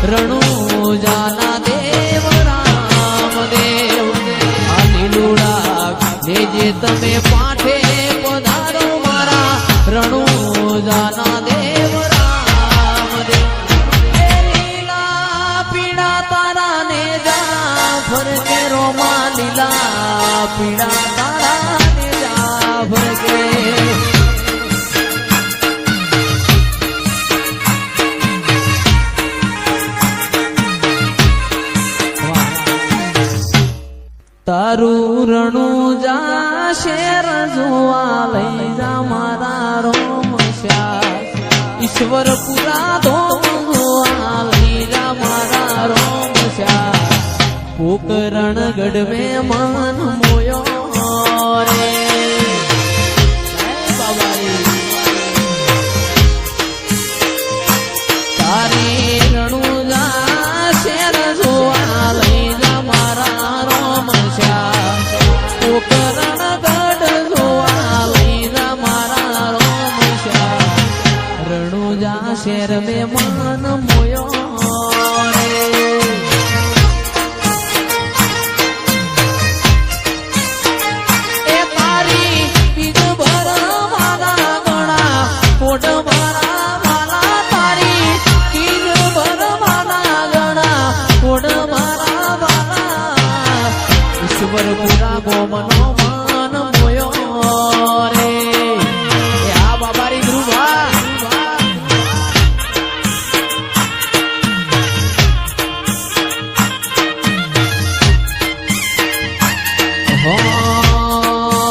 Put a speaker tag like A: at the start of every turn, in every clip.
A: રણુજાના દેવ રામદેવ આ લીલુડા લેજે તમે પાઠે પધારો મારા રણુજાના દેવ રામદેવ લીલા પીડા તારા ને જા ફરકે રોમા લીલા પીડા તારા ને જા ફરકે તારું રણુજા શેર જોવા લઈ જા મારા રોમશ્યા ઈશ્વર પુરા ધોમ જોવા લઈ જા મારા રોમશ્યા પોકરણ ગઢ મેં મન મોયો રે તારી રણુજા શેર જોવા લઈ જા મારા પોકરણ ગઢ જોવા લઈ જા મારા રોમશ્યા રણુજા શેર મે મન મોયો રે એ તારી બીજ ભર મારા ગણા પોટ મારા માલા તારી બીજ ભર મારા ગણા પોટ મારા માલા ઈશ્વર પુરા ગોમનો મન મોયો રે એ આ બાબારી ધ્રુવા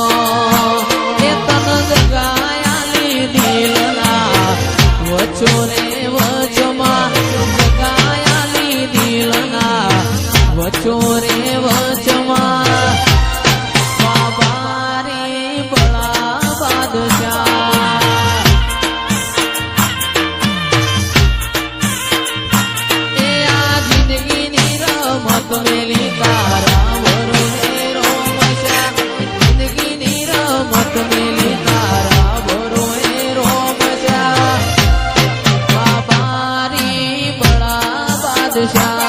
A: એ તન જગાયાલી દિલના વચો રે વચમાં જગાયાલી દિલના વચો રે વચમાં બાબારી બળા બાદશાહ એ આ જિંદગીની રમત મેલી તારા ભરોસે રોમશ્યા જિંદગીની રમત મેલી તારા ભરોસે રોમશ્યા બાબારી બળા બાદશાહ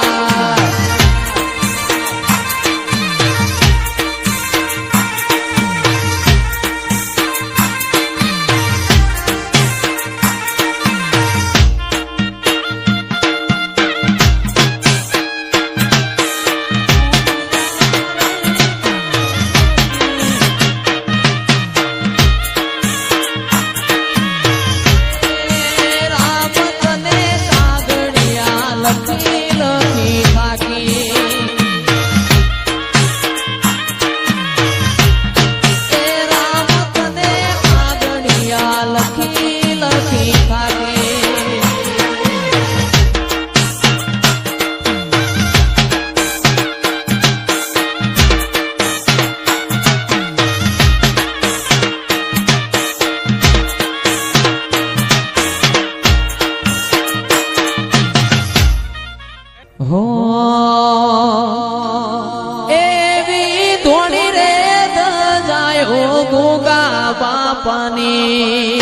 A: એવી ધોણી રે દજાયો ગોગા બાપાની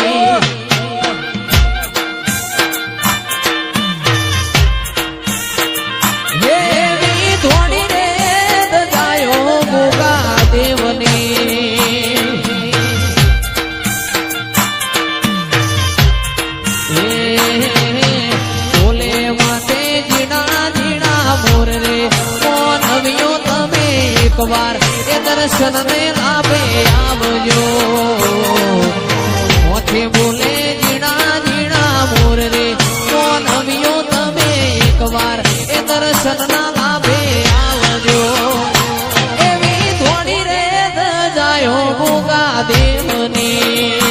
A: એવી ધોણી રે દજાયો ગોગા દેવની બોલે માટે જીણા જીણા મોર રે કોણ આવ્યો તમે એકવાર એ દર્શન ને લાભે આવજો મોથી બોલે જીણા જીણા મોર રે કોણ આવ્યો તમે એકવાર એ દર્શન ના લાભે આવજો એવી થોડી રે દજાયો ગોગા દેવની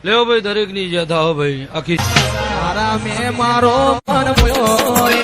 B: લેવો ભાઈ દરેક ની ઈજા થાઓ ભાઈ આખી
A: મારા મેં મારો મન બોલ્યો રે